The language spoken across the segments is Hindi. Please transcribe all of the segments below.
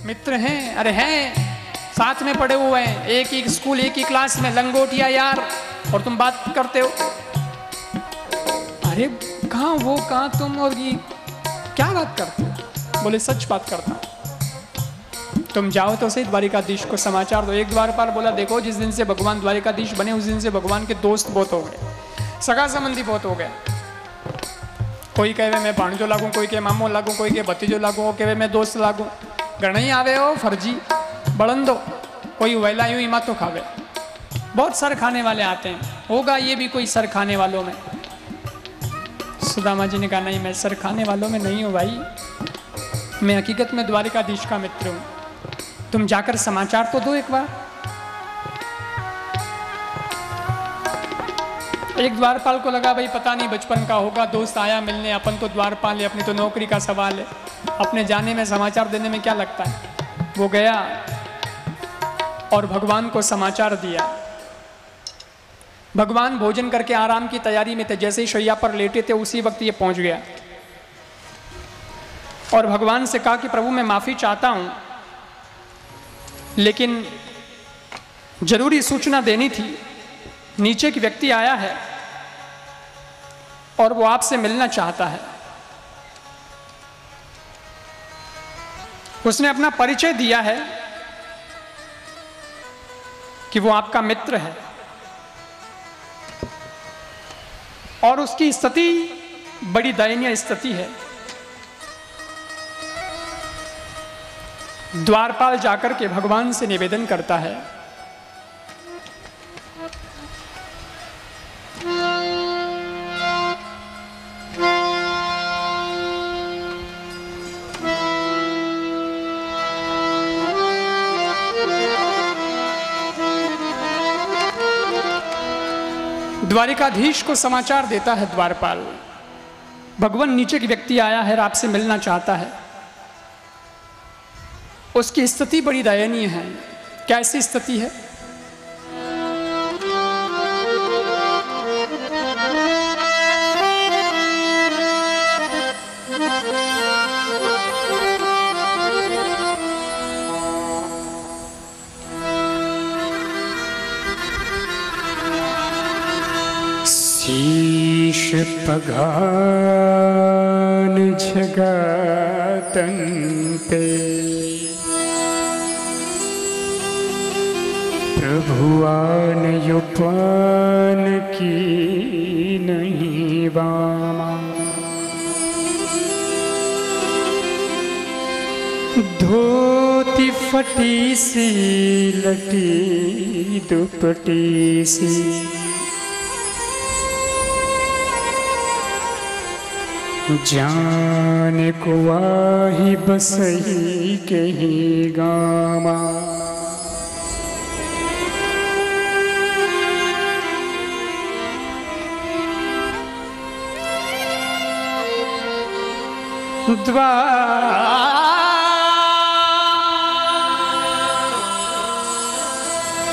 मित्र हैं, अरे हैं, साथ में पढ़े हुए हैं, एक ही स्कूल एक ही क्लास में, लंगोटिया यार, और तुम बात करते हो। अरे कहाँ वो कहाँ तुम, और ये क्या बात करते हो? बोले सच बात करता हूं। तुम जाओ तो सही द्वारिकाधीश को समाचार दो। एक द्वारपाल बोला देखो जिस दिन से भगवान द्वारिकाधीश बने उस दिन से भगवान के दोस्त बहुत हो गए, सगा संबंधी बहुत हो गए। कोई कहे मैं भाणजो लागू, कोई के मामो लागू, कोई के भतीजो लागू, कोई कहे मैं दोस्त लागू। घणई आवे हो फर्जी बड़ंदो, कोई वैला यूं ही मातो खावे। बहुत सर खाने वाले आते हैं, होगा ये भी कोई सर खाने वालों में। सुदामा जी ने कहा नहीं, मैं सर खाने वालों में नहीं हूं भाई, मैं हकीकत में द्वारिकाधीश का मित्र हूं। तुम जाकर समाचार तो दो एक बार। एक द्वारपाल को लगा भाई पता नहीं बचपन का होगा, दोस्त आया मिलने, अपन तो द्वारपाल है, अपनी तो नौकरी का सवाल है, अपने जाने में समाचार देने में क्या लगता है। वो गया और भगवान को समाचार दिया। भगवान भोजन करके आराम की तैयारी में थे, जैसे ही शैया पर लेटे थे उसी वक्त ये पहुंच गया और भगवान से कहा कि प्रभु मैं माफी चाहता हूं, लेकिन जरूरी सूचना देनी थी। नीचे की व्यक्ति आया है और वो आपसे मिलना चाहता है। उसने अपना परिचय दिया है कि वो आपका मित्र है और उसकी स्थिति बड़ी दयनीय स्थिति है। द्वारपाल जाकर के भगवान से निवेदन करता है, द्वारिकाधीश को समाचार देता है द्वारपाल, भगवान नीचे की व्यक्ति आया है और आपसे मिलना चाहता है। उसकी स्थिति बड़ी दयनीय है। कैसी स्थिति है? शीश पगान जगातन पे प्रभुआन युपान की नहीं वामा। धोती फटी सी लटी दुपटी सी, जान को आही बसही के ही गामा।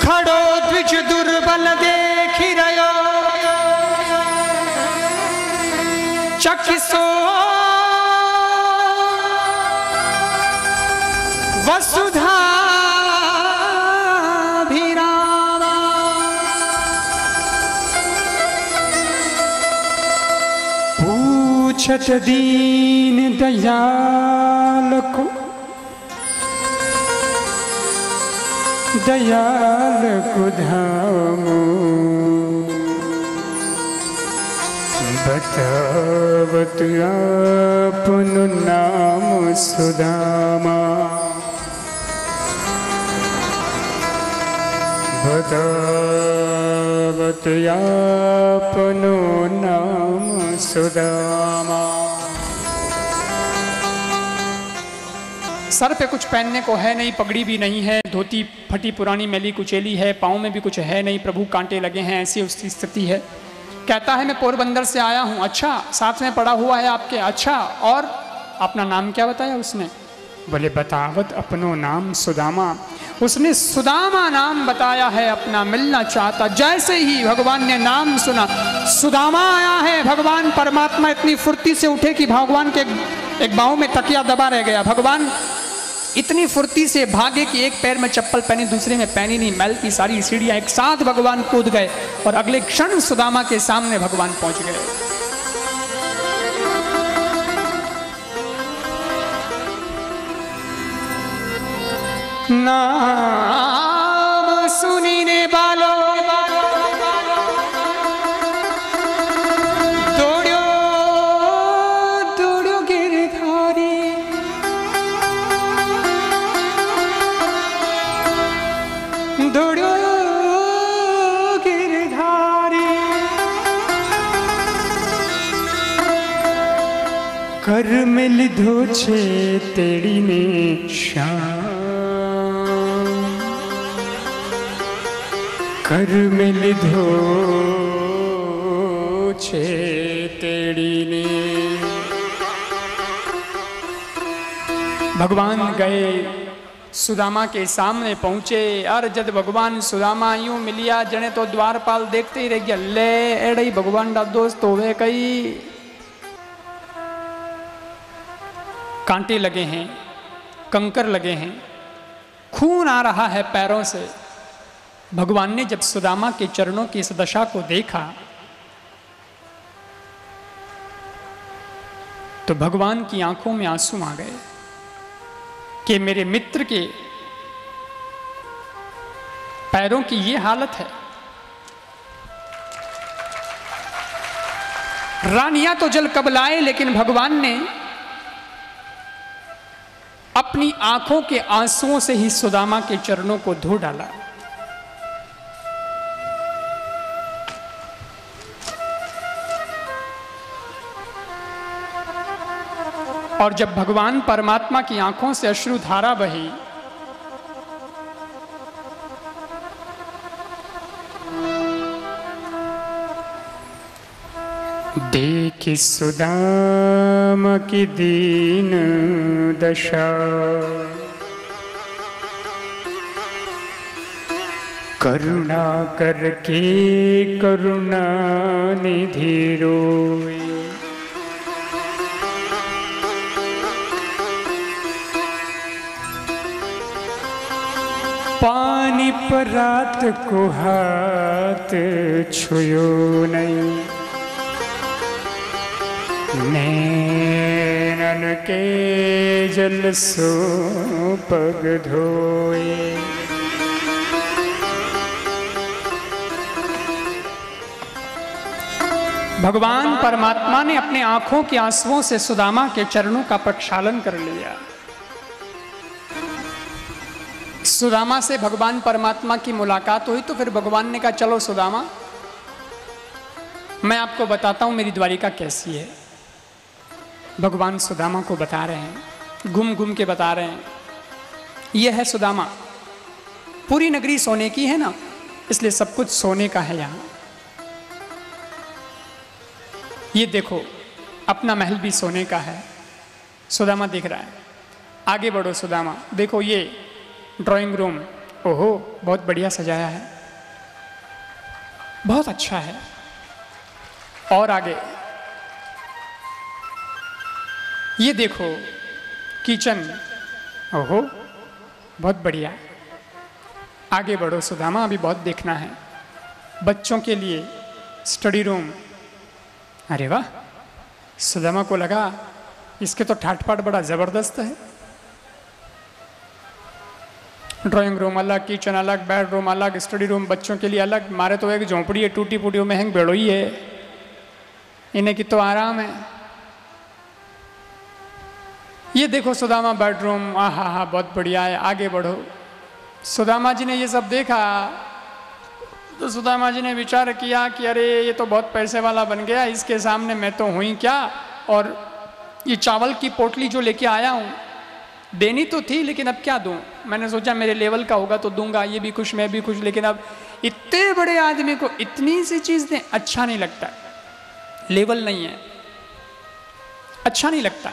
खड़ो द्विज दुर्बल देखी रहो, चक्षुषो वसुधा भिरामा। पूछत दीन दयाल को, दयाल को धामो। बतावत आपन नाम सुदामा, बतावत आपन नाम सुदामा। सर पे कुछ पहनने को है नहीं, पगड़ी भी नहीं है, धोती फटी पुरानी मैली कुचेली है, पाँव में भी कुछ है नहीं, प्रभु कांटे लगे हैं, ऐसी उसकी स्थिति है। कहता है मैं पोरबंदर से आया हूँ। अच्छा, साथ में पड़ा हुआ है आपके? अच्छा, और अपना नाम क्या बताया उसने? बोले बतावत अपनो नाम सुदामा। उसने सुदामा नाम बताया है, अपना मिलना चाहता। जैसे ही भगवान ने नाम सुना, सुदामा आया है, भगवान परमात्मा इतनी फुर्ती से उठे कि भगवान के एक बाहों में तकिया दबा रह गया। भगवान इतनी फुर्ती से भागे कि एक पैर में चप्पल पहनी, दूसरे में पहनी नहीं, महल की सारी सीढ़ियां एक साथ भगवान कूद गए और अगले क्षण सुदामा के सामने भगवान पहुंच गए। नाम सुनीने वालो दौड़ो दौड़ो गिरधारी, दौड़ो गिरधारी, कर मिल धो छे तेड़ी ने श्याम, कर मिल धो छे तेड़ी ने। भगवान गए, सुदामा के सामने पहुंचे। और जब भगवान सुदामा यूं मिलिया जने तो द्वारपाल देखते ही रह गया, ले एड़े ही भगवान दा दोस्त होवे कई। कांटे लगे हैं, कंकर लगे हैं, खून आ रहा है पैरों से। भगवान ने जब सुदामा के चरणों की इस दशा को देखा तो भगवान की आंखों में आंसू आ गए कि मेरे मित्र के पैरों की ये हालत है। रानियां तो जल कब लाए, लेकिन भगवान ने अपनी आंखों के आंसुओं से ही सुदामा के चरणों को धो डाला। और जब भगवान परमात्मा की आंखों से अश्रुधारा बही, देख सुदामा की दीन दशा, करुणा करके करुणा निधि रोए। पानी पर रात को हाथ छुयो नहीं, नैनन के जल सो पग धोए। भगवान परमात्मा ने अपने आंखों के आंसुओं से सुदामा के चरणों का प्रक्षालन कर लिया। सुदामा से भगवान परमात्मा की मुलाकात हुई तो फिर भगवान ने कहा, चलो सुदामा, मैं आपको बताता हूं मेरी द्वारिका कैसी है। भगवान सुदामा को बता रहे हैं, घूम घूम के बता रहे हैं। यह है सुदामा, पूरी नगरी सोने की है ना, इसलिए सब कुछ सोने का है यहां। ये देखो, अपना महल भी सोने का है। सुदामा दिख रहा है। आगे बढ़ो सुदामा, देखो ये ड्राइंग रूम, ओहो बहुत बढ़िया सजाया है, बहुत अच्छा है। और आगे ये देखो किचन, ओहो बहुत बढ़िया। आगे बढ़ो सुदामा, अभी बहुत देखना है। बच्चों के लिए स्टडी रूम, अरे वाह। सुदामा को लगा इसके तो ठाट-बाट बड़ा जबरदस्त है। ड्राइंग रूम अलग, किचन अलग, बेडरूम अलग, स्टडी रूम बच्चों के लिए अलग। मारे तो एक झोंपड़ी है, टूटी फूटी में हैंग बेड़ो ही है, इन्हें की तो आराम है। ये देखो सुदामा बेडरूम, आहा हा बहुत बढ़िया है। आगे बढ़ो। सुदामा जी ने ये सब देखा तो सुदामा जी ने विचार किया कि अरे ये तो बहुत पैसे वाला बन गया, इसके सामने मैं तो हुई क्या। और ये चावल की पोटली जो लेके आया हूँ, देनी तो थी लेकिन अब क्या दूं। मैंने सोचा मेरे लेवल का होगा तो दूंगा, ये भी खुश मैं भी खुश, लेकिन अब इतने बड़े आदमी को इतनी सी चीज दें, अच्छा नहीं लगता। लेवल नहीं है, अच्छा नहीं लगता।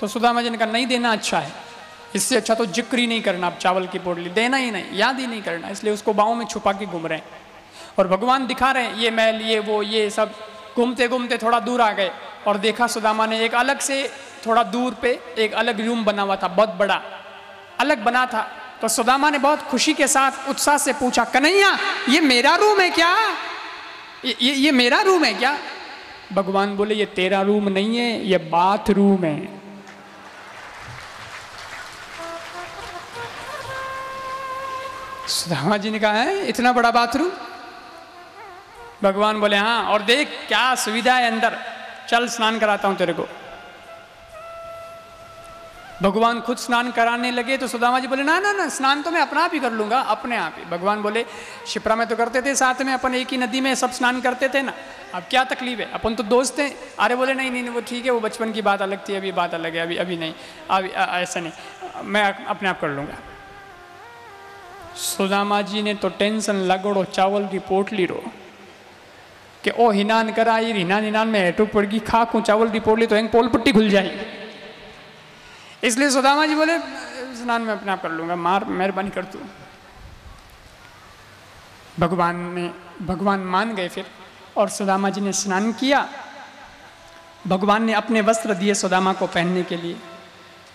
तो सुदामा जी ने कहा नहीं देना अच्छा है। इससे अच्छा तो जिक्र ही नहीं करना, अब चावल की पोटली देना ही नहीं, याद ही नहीं करना, इसलिए उसको बाहों में छुपा के घूम रहे हैं। और भगवान दिखा रहे हैं ये महल, ये वो, ये सब। घूमते घूमते थोड़ा दूर आ गए और देखा सुदामा ने एक अलग से थोड़ा दूर पे एक अलग रूम बना हुआ था, बहुत बड़ा अलग बना था। तो सुदामा ने बहुत खुशी के साथ उत्साह से पूछा, कन्हैया ये मेरा रूम है क्या? ये मेरा रूम है क्या? भगवान बोले ये तेरा रूम नहीं है, ये बाथरूम है। सुदामा जी ने कहा है इतना बड़ा बाथरूम? भगवान बोले हाँ, और देख क्या सुविधा है अंदर, चल स्नान कराता हूं तेरे को। भगवान खुद स्नान कराने लगे तो सुदामा जी बोले ना ना ना, स्नान तो मैं अपना आप ही कर लूंगा, अपने आप ही। भगवान बोले शिप्रा में तो करते थे साथ में, अपन एक ही नदी में सब स्नान करते थे ना, अब क्या तकलीफ है, अपन तो दोस्त हैं। अरे बोले नहीं नहीं वो ठीक है, वो बचपन की बात अलग थी, अभी बात अलग है, अभी अभी नहीं, अभी ऐसा नहीं, मैं अपने आप कर लूंगा। सुदामा जी ने तो टेंशन लगड़ो चावल की पोटली रो कि ओ हिनान करा, ये हिनान हिनान में हेटू पड़गी, खाकू चावल की पोटली तो एक पोल पुट्टी खुल जाएगी। इसलिए सुदामा जी बोले स्नान में अपने आप कर लूंगा, मार मेहरबानी कर तू। भगवान मान गए फिर, और सुदामा जी ने स्नान किया। भगवान ने अपने वस्त्र दिए सुदामा को पहनने के लिए,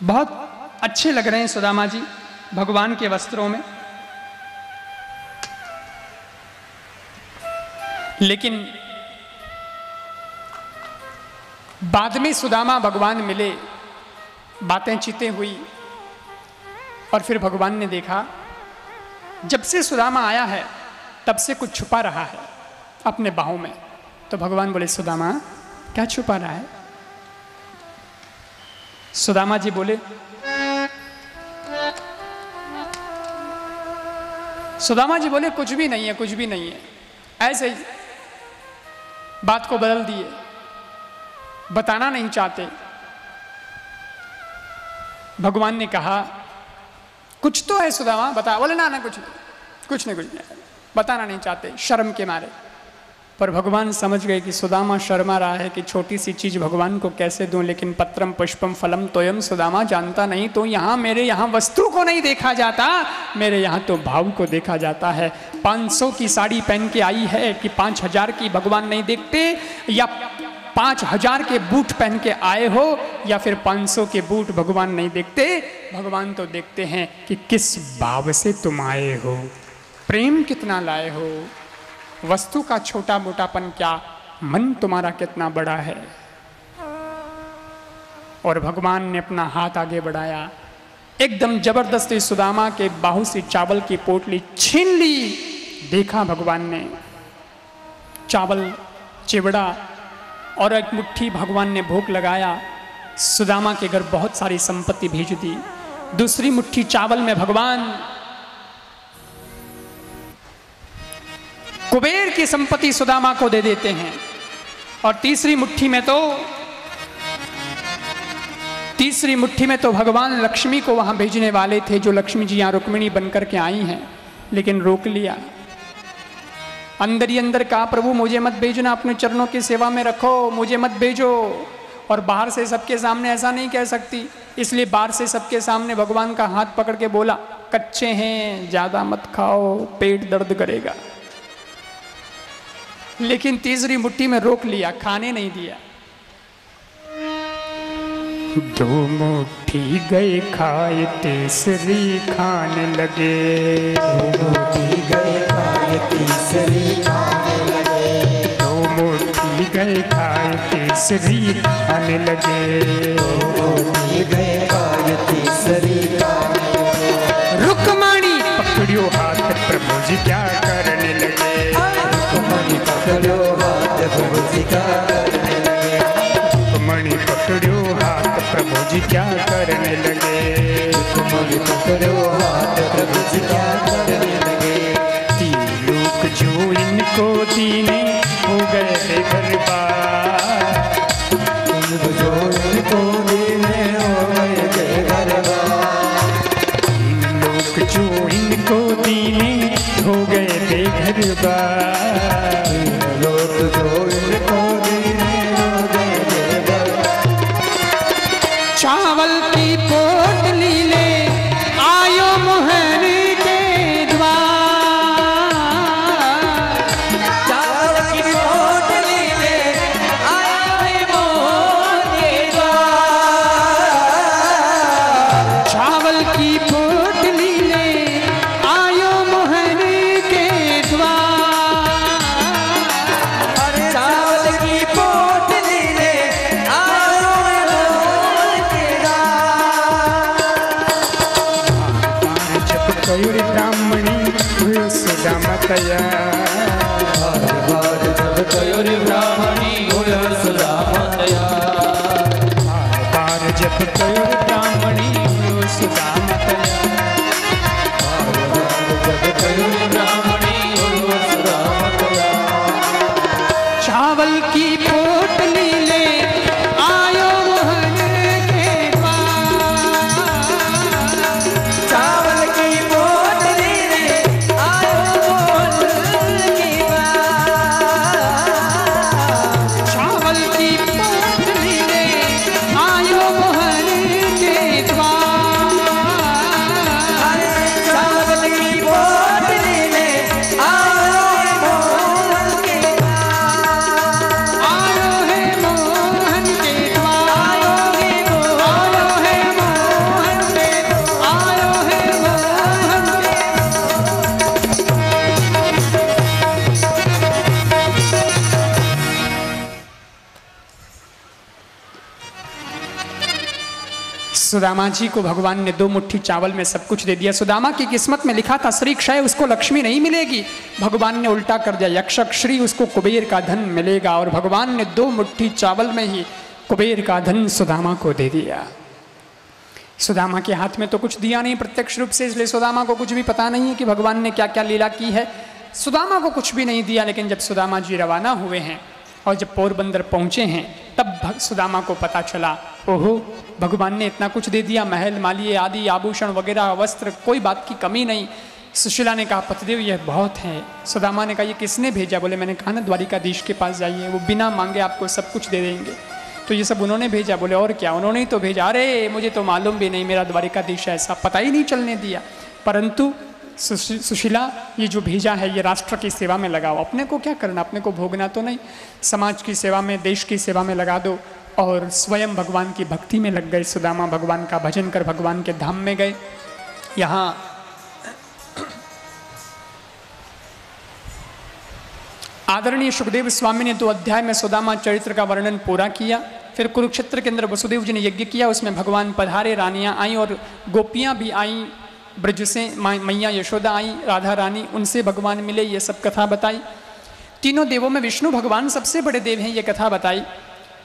बहुत अच्छे लग रहे हैं सुदामा जी भगवान के वस्त्रों में। लेकिन बाद में सुदामा भगवान मिले, बातें चीतें हुई, और फिर भगवान ने देखा जब से सुदामा आया है तब से कुछ छुपा रहा है अपने बाहों में। तो भगवान बोले सुदामा क्या छुपा रहा है? सुदामा जी बोले कुछ भी नहीं है, कुछ भी नहीं है, ऐसे ही बात को बदल दिए, बताना नहीं चाहते। भगवान ने कहा कुछ तो है सुदामा, बता। बोले ना ना कुछ नहीं बताना नहीं चाहते शर्म के मारे। पर भगवान समझ गए कि सुदामा शर्मा रहा है कि छोटी सी चीज भगवान को कैसे दूं, लेकिन पत्रम पुष्पम फलम तोयम सुदामा जानता नहीं। तो यहाँ मेरे यहाँ वस्तु को नहीं देखा जाता, मेरे यहाँ तो भाव को देखा जाता है। 500 की साड़ी पहन के आई है कि 5000 की भगवान नहीं देखते, या 5000 के बूट पहन के आए हो या फिर 500 के बूट भगवान नहीं देखते। भगवान तो देखते हैं कि किस भाव से तुम आए हो, प्रेम कितना लाए हो। वस्तु का छोटा मोटापन क्या, मन तुम्हारा कितना बड़ा है। और भगवान ने अपना हाथ आगे बढ़ाया, एकदम जबरदस्ती सुदामा के बाहु से चावल की पोटली छीन ली। देखा भगवान ने चावल, चिवड़ा और एक मुट्ठी भगवान ने भोग लगाया। सुदामा के घर बहुत सारी संपत्ति भेज दी। दूसरी मुट्ठी चावल में भगवान कुबेर की संपत्ति सुदामा को दे देते हैं। और तीसरी मुट्ठी में तो भगवान लक्ष्मी को वहां भेजने वाले थे, जो लक्ष्मी जी यहां रुक्मिणी बनकर के आई हैं, लेकिन रोक लिया। अंदर ही अंदर कहा प्रभु मुझे मत भेजना, अपने चरणों की सेवा में रखो, मुझे मत भेजो। और बाहर से सबके सामने ऐसा नहीं कह सकती, इसलिए बाहर से सबके सामने भगवान का हाथ पकड़ के बोला कच्चे हैं ज्यादा मत खाओ, पेट दर्द करेगा। लेकिन तीसरी मुट्ठी में रोक लिया, खाने नहीं दिया। 2 मुट्ठी गए खाए, तीसरी खाने लगे। 2 मुट्ठी गए खाए, तीसरी खाने लगे। 2 मुट्ठी गए खाए, तीसरी खाने लगे। 2 मुट्ठी गए खाए, तीसरी खाने लगे। रुक्मणी पकड़ियो हाथ, प्रभु जी क्या करने लगे। रुक्मणी पकड़ियो हाथ, प्रभु जी क्या करने लगे। रुक्मणी पकड़ियो हाथ, प्रभु जी क्या करने लगे। रुक्मणी पकड़ियो हाथ, प्रभु जी क्या करने लगे। 3 लोग जो इनको दीने हो गए थे घर बार। 3 जो इनको दीने हो गए थे घर बार। 3 लोग जो इनको दीने हो गए थे घर बार। 3 लोग जो इनको दीने हो गए थे घर बार। चावल की पोटली ले दिया। बार जब कयो रे ब्राह्मणी हुयो सुदामा तैयार। बार जब कयो रे ब्राह्मणी हुयो सुदामा तैयार। जब कयो रे ब्राह्मणी हुयो सुदामा तैयार। चावल की पोटली ले आयो मोहन के पास। चावल की पोटली ले आयो मोहन के पास। चावल की पोटली ले आयो मोहन के द्वार। चावल की पोटली ले आयो मोहन के पास। आयो है मोहन के द्वार। आयो है मोहन आयो है मोहन के सुदामा जी को भगवान ने 2 मुट्ठी चावल में सब कुछ दे दिया। सुदामा की किस्मत में लिखा था श्री क्षय, उसको लक्ष्मी नहीं मिलेगी। भगवान ने उल्टा कर दिया, यक्षक श्री, उसको कुबेर का धन मिलेगा। और भगवान ने 2 मुट्ठी चावल में ही कुबेर का धन सुदामा को दे दिया। सुदामा के हाथ में तो कुछ दिया नहीं प्रत्यक्ष रूप से, इसलिए सुदामा को कुछ भी पता नहीं है कि भगवान ने क्या क्या लीला की है। सुदामा को कुछ भी नहीं दिया। लेकिन जब सुदामा जी रवाना हुए हैं और जब पोरबंदर पहुंचे हैं, तब सुदामा को पता चला, ओहो भगवान ने इतना कुछ दे दिया, महल मालिये आदि आभूषण वगैरह वस्त्र, कोई बात की कमी नहीं। सुशीला ने कहा, पतिदेव यह बहुत है। सुदामा ने कहा, ये किसने भेजा? बोले मैंने कहा ना द्वारिकाधीश के पास जाइए, वो बिना मांगे आपको सब कुछ दे देंगे। तो ये सब उन्होंने भेजा? बोले और क्या, उन्होंने ही तो भेजा। अरे मुझे तो मालूम भी नहीं, मेरा द्वारिकाधीश ऐसा पता ही नहीं चलने दिया। परंतु सुशीला, ये जो भेजा है ये राष्ट्र की सेवा में लगाओ। अपने को क्या करना, अपने को भोगना तो नहीं, समाज की सेवा में, देश की सेवा में लगा दो। और स्वयं भगवान की भक्ति में लग गए सुदामा। भगवान का भजन कर भगवान के धाम में गए। यहाँ आदरणीय सुखदेव स्वामी ने 2 अध्याय में सुदामा चरित्र का वर्णन पूरा किया। फिर कुरुक्षेत्र के अंदर वसुदेव जी ने यज्ञ किया, उसमें भगवान पधारे, रानियां आई और गोपियां भी आई, ब्रज से मैया यशोदा आई, राधा रानी, उनसे भगवान मिले, ये सब कथा बताई। तीनों देवों में विष्णु भगवान सबसे बड़े देव हैं, ये कथा बताई।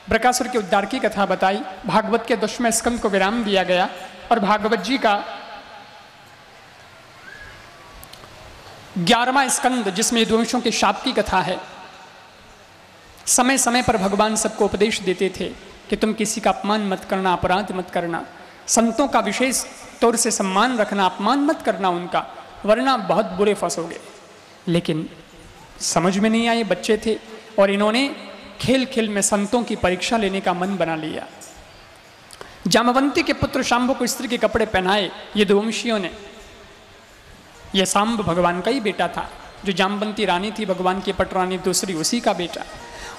ब्रकासुर के उद्धार की कथा बताई। भागवत के 10वें स्कंद को विराम दिया गया और भागवत जी का 11वां स्कंद, जिसमें यदुवंशियों के शाप की कथा है। समय समय पर भगवान सबको उपदेश देते थे कि तुम किसी का अपमान मत करना, अपराध मत करना, संतों का विशेष तौर से सम्मान रखना, अपमान मत करना उनका, वरना बहुत बुरे फंसोगे। लेकिन समझ में नहीं आए, बच्चे थे, और इन्होंने खेल खेल में संतों की परीक्षा लेने का मन बना लिया। जामवंती के पुत्र शांब को स्त्री के कपड़े पहनाए यदुवंशियों ने। यह सांब भगवान का ही बेटा था। जो जामवंती रानी थी, भगवान की पटरानी दूसरी, उसी का बेटा।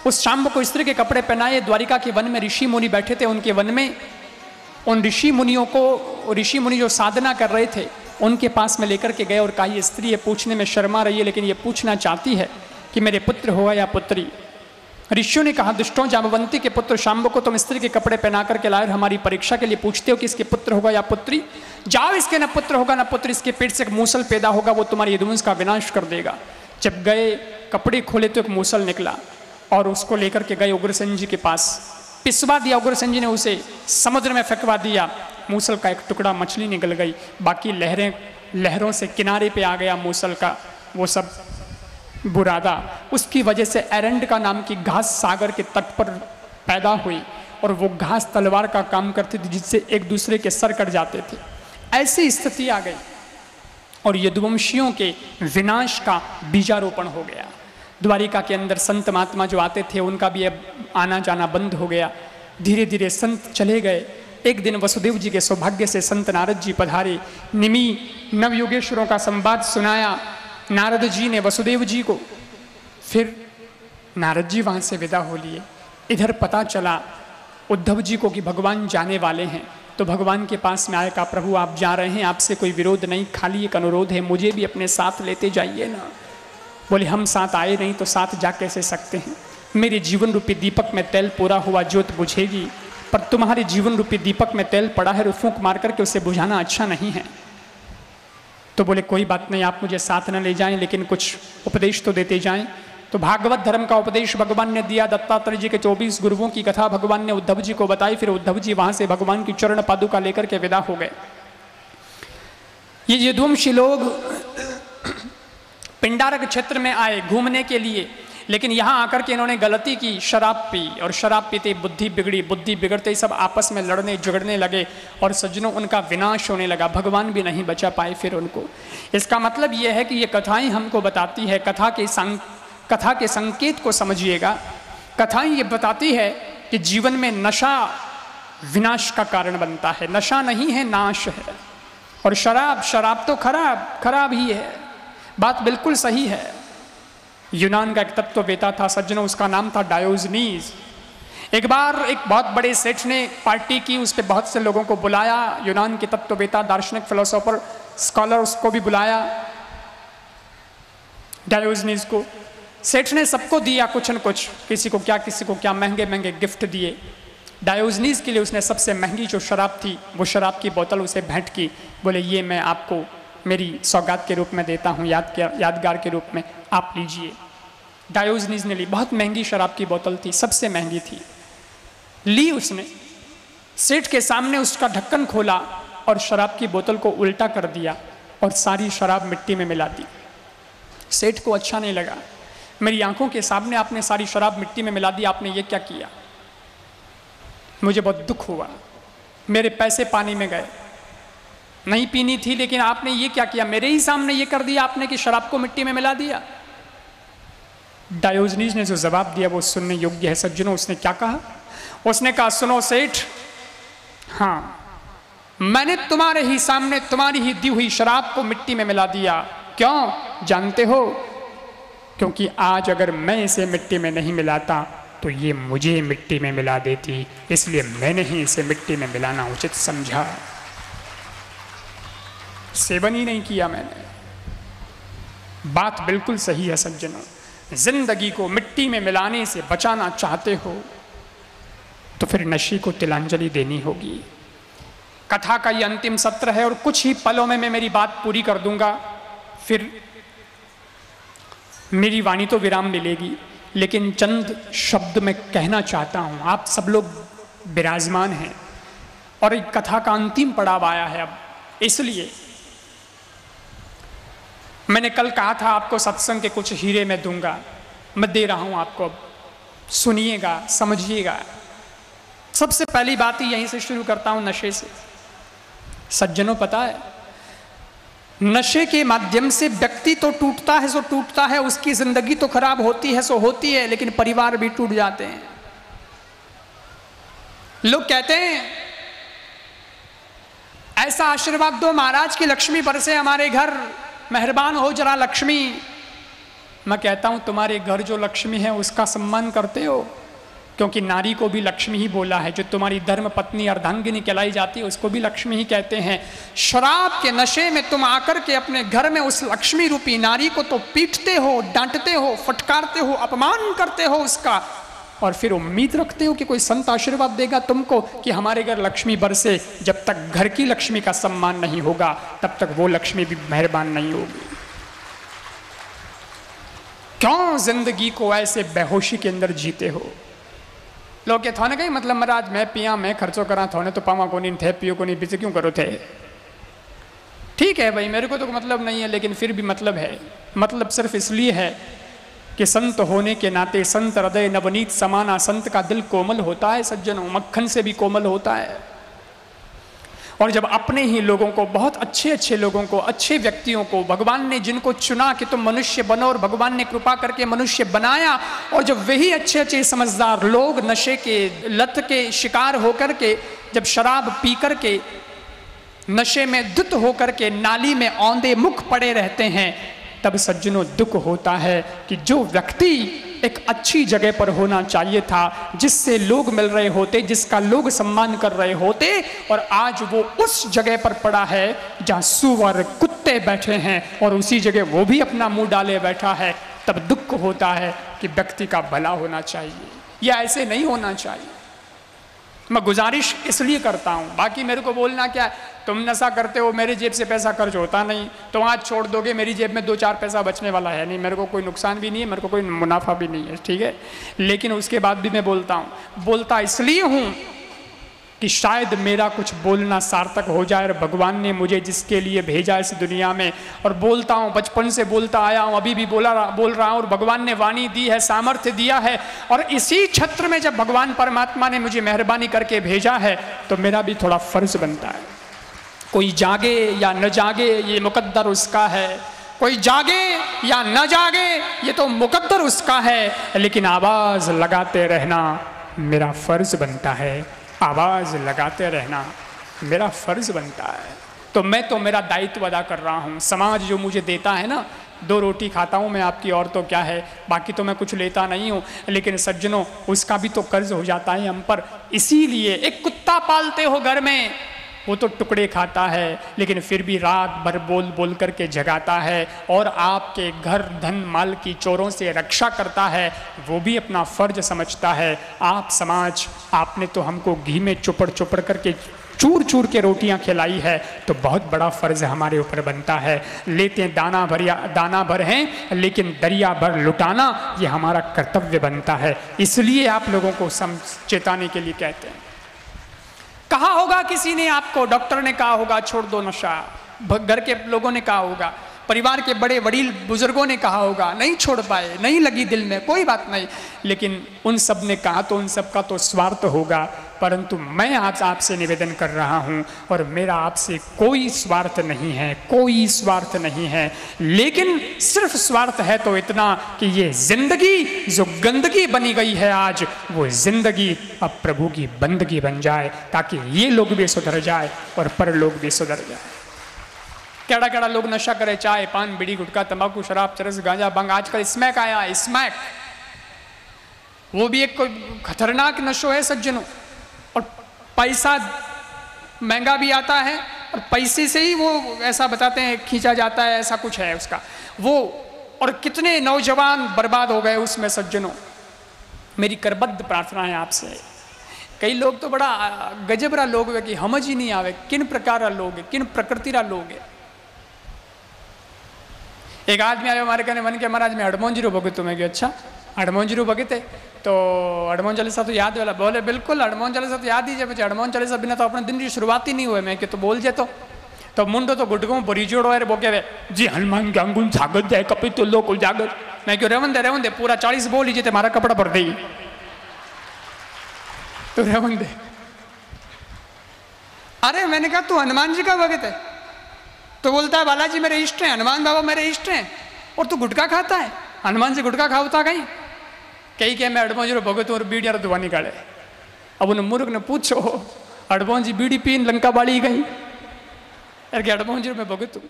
उस शांब को स्त्री के कपड़े पहनाए। द्वारिका के वन में ऋषि मुनि बैठे थे। उनके वन में उन ऋषि मुनियों को, ऋषि मुनि जो साधना कर रहे थे, उनके पास में लेकर के गए और कहा, ये स्त्री ये पूछने में शर्मा रही है, लेकिन ये पूछना चाहती है कि मेरे पुत्र होगा या पुत्री। ऋषियों ने कहा, दुष्टों, जामवंती के पुत्र शांब को तुम स्त्री के कपड़े पहना करके लाए और हमारी परीक्षा के लिए पूछते हो कि इसके पुत्र होगा या पुत्री। जाओ, इसके न पुत्र होगा न पुत्र, इसके पेट से एक मूसल पैदा होगा, वो तुम्हारे यदुवंश का विनाश कर देगा। जब गए, कपड़े खोले तो एक मूसल निकला और उसको लेकर के गए उग्रसेन जी के पास, पिसवा दिया। उग्रसेन जी ने उसे समुद्र में फेंकवा दिया। मूसल का एक टुकड़ा मछली निकल गई, बाकी लहरों से किनारे पे आ गया मूसल का वो सब बुरादा। उसकी वजह से एरंड का नाम की घास सागर के तट पर पैदा हुई और वो घास तलवार का काम करती थी, जिससे एक दूसरे के सर कट जाते थे। ऐसी स्थिति आ गई और यदुवंशियों के विनाश का बीजारोपण हो गया। द्वारिका के अंदर संत महात्मा जो आते थे, उनका भी अब आना जाना बंद हो गया। धीरे धीरे संत चले गए। एक दिन वसुदेव जी के सौभाग्य से संत नारद जी पधारे। निमि नवयोगेश्वरों का संवाद सुनाया नारद जी ने वसुदेव जी को। फिर नारद जी वहाँ से विदा हो लिए। इधर पता चला उद्धव जी को कि भगवान जाने वाले हैं, तो भगवान के पास में आए, कहा, प्रभु आप जा रहे हैं, आपसे कोई विरोध नहीं, खाली एक अनुरोध है, मुझे भी अपने साथ लेते जाइए ना। बोले, हम साथ आए नहीं तो साथ जा कैसे सकते हैं? मेरे जीवन रूपी दीपक में तेल पूरा हुआ, ज्योत बुझेगी, पर तुम्हारे जीवन रूपी दीपक में तेल पड़ा है, फूंक मार करके उसे बुझाना अच्छा नहीं है। तो बोले कोई बात नहीं, आप मुझे साथ न ले जाएं, लेकिन कुछ उपदेश तो देते जाएं। तो भागवत धर्म का उपदेश भगवान ने दिया। दत्तात्रेय जी के 24 गुरुओं की कथा भगवान ने उद्धव जी को बताई। फिर उद्धव जी वहां से भगवान की चरण पादुका लेकर के विदा हो गए। ये यदुवंशी लोग पिंडारक क्षेत्र में आए घूमने के लिए, लेकिन यहाँ आकर के इन्होंने गलती की, शराब पी, और शराब पीते बुद्धि बिगड़ी। बुद्धि बिगड़ते ही सब आपस में लड़ने झगड़ने लगे और सज्जनों उनका विनाश होने लगा। भगवान भी नहीं बचा पाए फिर उनको। इसका मतलब यह है कि ये कथाएं हमको बताती है, कथा के संकेत को समझिएगा। कथाएं ये बताती है कि जीवन में नशा विनाश का कारण बनता है। नशा नहीं है, नाश है। और शराब तो खराब ही है। बात बिल्कुल सही है। यूनान का एक तत्ववेता था सज्जनों, उसका नाम था डायोजनीज। एक बार एक बहुत बड़े सेठ ने पार्टी की, उस पर बहुत से लोगों को बुलाया। यूनान के तत्ववेता, दार्शनिक, फिलोसोफर, स्कॉलर, उसको भी बुलाया, डायोजनीज को। सेठ ने सबको दिया कुछ न कुछ, किसी को क्या महंगे महंगे गिफ्ट दिए। डायोजनीज के लिए उसने सबसे महंगी जो शराब थी, वो शराब की बोतल उसे भेंट की। बोले ये मैं आपको मेरी सौगात के रूप में देता हूँ, यादगार के रूप में, आप लीजिए। डायोजनीज ने ली। बहुत महंगी शराब की बोतल थी, सबसे महंगी थी। ली उसने, सेठ के सामने उसका ढक्कन खोला और शराब की बोतल को उल्टा कर दिया और सारी शराब मिट्टी में मिला दी। सेठ को अच्छा नहीं लगा। मेरी आंखों के सामने आपने सारी शराब मिट्टी में मिला दी, आपने ये क्या किया? मुझे बहुत दुख हुआ, मेरे पैसे पानी में गए। नहीं पीनी थी, लेकिन आपने ये क्या किया? मेरे ही सामने ये कर दिया आपने कि शराब को मिट्टी में मिला दिया। डायोजनीज ने जो जवाब दिया वो सुनने योग्य है सज्जनों। उसने क्या कहा? उसने कहा, सुनो सेठ, हाँ, मैंने तुम्हारे ही सामने तुम्हारी ही दी हुई शराब को मिट्टी में मिला दिया। क्यों जानते हो? क्योंकि आज अगर मैं इसे मिट्टी में नहीं मिलाता तो ये मुझे मिट्टी में मिला देती, इसलिए मैंने ही इसे मिट्टी में मिलाना उचित समझा। सेवन ही नहीं किया मैंने। बात बिल्कुल सही है सज्जनों। जिंदगी को मिट्टी में मिलाने से बचाना चाहते हो तो फिर नशे को तिलांजलि देनी होगी। कथा का ये अंतिम सत्र है और कुछ ही पलों में मैं मेरी बात पूरी कर दूंगा, फिर मेरी वाणी तो विराम मिलेगी। लेकिन चंद शब्द मैं कहना चाहता हूं। आप सब लोग विराजमान हैं और एक कथा का अंतिम पड़ाव आया है अब, इसलिए मैंने कल कहा था आपको सत्संग के कुछ हीरे मैं दूंगा, मैं दे रहा हूं आपको। अब सुनिएगा, समझिएगा। सबसे पहली बात ही यहीं से शुरू करता हूं, नशे से। सज्जनों, पता है नशे के माध्यम से व्यक्ति तो टूटता है सो टूटता है, उसकी जिंदगी तो खराब होती है सो होती है, लेकिन परिवार भी टूट जाते हैं। लोग कहते हैं ऐसा आशीर्वाद दो महाराज की लक्ष्मी बरसे हमारे घर, मेहरबान हो जरा लक्ष्मी। मैं कहता हूं तुम्हारे घर जो लक्ष्मी है उसका सम्मान करते हो? क्योंकि नारी को भी लक्ष्मी ही बोला है। जो तुम्हारी धर्म पत्नी अर्धांगिनी कहलाई जाती है उसको भी लक्ष्मी ही कहते हैं। शराब के नशे में तुम आकर के अपने घर में उस लक्ष्मी रूपी नारी को तो पीटते हो, डांटते हो, फटकारते हो, अपमान करते हो उसका, और फिर उम्मीद रखते हो कि कोई संत आशीर्वाद देगा तुमको कि हमारे घर लक्ष्मी बरसे। जब तक घर की लक्ष्मी का सम्मान नहीं होगा तब तक वो लक्ष्मी भी मेहरबान नहीं होगी। क्यों जिंदगी को ऐसे बेहोशी के अंदर जीते हो? लोग के थाने कहीं मतलब महाराज मैं पिया, मैं खर्चो करा, थाने तो पावा को नहीं थे, पियो को नहीं, पीछे क्यों करो थे? ठीक है भाई, मेरे को तो मतलब नहीं है, लेकिन फिर भी मतलब है। मतलब सिर्फ इसलिए है कि संत होने के नाते संत हृदय नवनीत समाना, संत का दिल कोमल होता है सज्जनों, मक्खन से भी कोमल होता है। और जब अपने ही लोगों को, बहुत अच्छे अच्छे लोगों को, अच्छे व्यक्तियों को भगवान ने जिनको चुना कि तुम मनुष्य बनो, और भगवान ने कृपा करके मनुष्य बनाया, और जब वही अच्छे अच्छे समझदार लोग नशे के लत के शिकार होकर के, जब शराब पी कर के नशे में धुत होकर के नाली में औंधे मुख पड़े रहते हैं, तब सज्जनों दुख होता है कि जो व्यक्ति एक अच्छी जगह पर होना चाहिए था, जिससे लोग मिल रहे होते, जिसका लोग सम्मान कर रहे होते, और आज वो उस जगह पर पड़ा है जहां सुअर कुत्ते बैठे हैं और उसी जगह वो भी अपना मुंह डाले बैठा है, तब दुख होता है कि व्यक्ति का भला होना चाहिए, या ऐसे नहीं होना चाहिए। मैं गुजारिश इसलिए करता हूं, बाकी मेरे को बोलना क्या, तुम नशा करते हो, मेरी जेब से पैसा खर्च होता नहीं, तुम आज छोड़ दोगे, मेरी जेब में 2-4 पैसा बचने वाला है नहीं, मेरे को कोई नुकसान भी नहीं है, मेरे को कोई मुनाफा भी नहीं है, ठीक है। लेकिन उसके बाद भी मैं बोलता इसलिए हूँ कि शायद मेरा कुछ बोलना सार्थक हो जाए, और भगवान ने मुझे जिसके लिए भेजा इस दुनिया में, और बोलता हूँ, बचपन से बोलता आया हूँ, अभी भी बोल रहा हूँ, और भगवान ने वाणी दी है, सामर्थ्य दिया है, और इसी क्षेत्र में जब भगवान परमात्मा ने मुझे मेहरबानी करके भेजा है तो मेरा भी थोड़ा फर्ज बनता है। कोई जागे या न जागे ये मुकद्दर उसका है, कोई जागे या न जागे ये तो मुकद्दर उसका है, लेकिन आवाज़ लगाते रहना मेरा फर्ज बनता है, आवाज़ लगाते रहना मेरा फर्ज बनता है। तो मैं तो मेरा दायित्व अदा कर रहा हूँ। समाज जो मुझे देता है ना, 2 रोटी खाता हूँ मैं आपकी, और तो क्या है, बाकी तो मैं कुछ लेता नहीं हूँ, लेकिन सज्जनों उसका भी तो कर्ज हो जाता है हम पर। इसीलिए एक कुत्ता पालते हो घर में, वो तो टुकड़े खाता है, लेकिन फिर भी रात भर बोल बोल करके जगाता है, और आपके घर धन माल की चोरों से रक्षा करता है, वो भी अपना फर्ज समझता है। आप समाज, आपने तो हमको घी में चुपड़ चुपड़ करके चूर चूर के रोटियां खिलाई है, तो बहुत बड़ा फर्ज हमारे ऊपर बनता है। लेते हैं दाना भर हैं, लेकिन दरिया भर लुटाना ये हमारा कर्तव्य बनता है। इसलिए आप लोगों को चेताने के लिए कहते हैं। कहा होगा किसी ने आपको, डॉक्टर ने कहा होगा छोड़ दो नशा, घर के लोगों ने कहा होगा, परिवार के बड़े वडील बुजुर्गों ने कहा होगा, नहीं छोड़ पाए, नहीं लगी दिल में, कोई बात नहीं। लेकिन उन सब ने कहा तो उन सब का तो स्वार्थ होगा, परंतु मैं आज आपसे निवेदन कर रहा हूं, और मेरा आपसे कोई स्वार्थ नहीं है, कोई स्वार्थ नहीं है, लेकिन सिर्फ स्वार्थ है तो इतना कि ये जिंदगी जो गंदगी बनी गई है आज, वो जिंदगी अब प्रभु की बंदगी बन जाए, ताकि ये लोग भी सुधर जाए और पर लोग भी सुधर जाए। केड़ा केड़ा लोग नशा करे, चाय पान बीड़ी गुटखा तंबाकू शराब चरस गांजा भंग, आजकल स्मैक आया है, स्मैक, वो भी एक कोई खतरनाक नशो है सज्जनों, और पैसा महंगा भी आता है, और पैसे से ही वो ऐसा बताते हैं खींचा जाता है, ऐसा कुछ है उसका वो, और कितने नौजवान बर्बाद हो गए उसमें सज्जनों। मेरी करबद्ध प्रार्थना है आपसे, कई लोग तो बड़ा गजबरा लोग है कि समझ ही नहीं आवे किन प्रकार लोग है, किन प्रकृति रा लोग है। एक आदमी आयो हमारे कहने मन के महाराज में हडमोहन जी रो भगत, मैं क्यों अच्छा हडमोहन जी रो भगत है, तो हडमोहन चालीसा तो याद वाला, बोले बिल्कुल हडमोहन चालीसा तो याद ही है, हडमोहन चालीसा बिना तो अपने दिन की शुरुआत ही नहीं हुए, मैं तो बोल जे तो मुंडो तो गुटकों भरी जोड़ो है बोके वे जी हनुमान के अंगुन जागत जाए कपि तो लो को जागत, मैं क्यों रेवन दे पूरा 40 बोल लीजिए हमारा कपड़ा भर दे, तो रेवन दे। अरे मैंने कहा तू हनुमान जी का भगत है, तो बोलता है बालाजी मेरे इष्ट हैं, हनुमान बाबा मेरे इष्ट हैं, और तू गुटखा खाता है, हनुमान से गुटखा खाता कहीं कहीं क्या मैं हडमोहन जी भगत हूँ और बीड़ी यार धुआं निकाले। अब उन मूर्ख ने पूछो हडमोहन जी बीड़ी पीन लंका बाड़ी गई, अरे हडमोहन जी मैं भगत हूँ।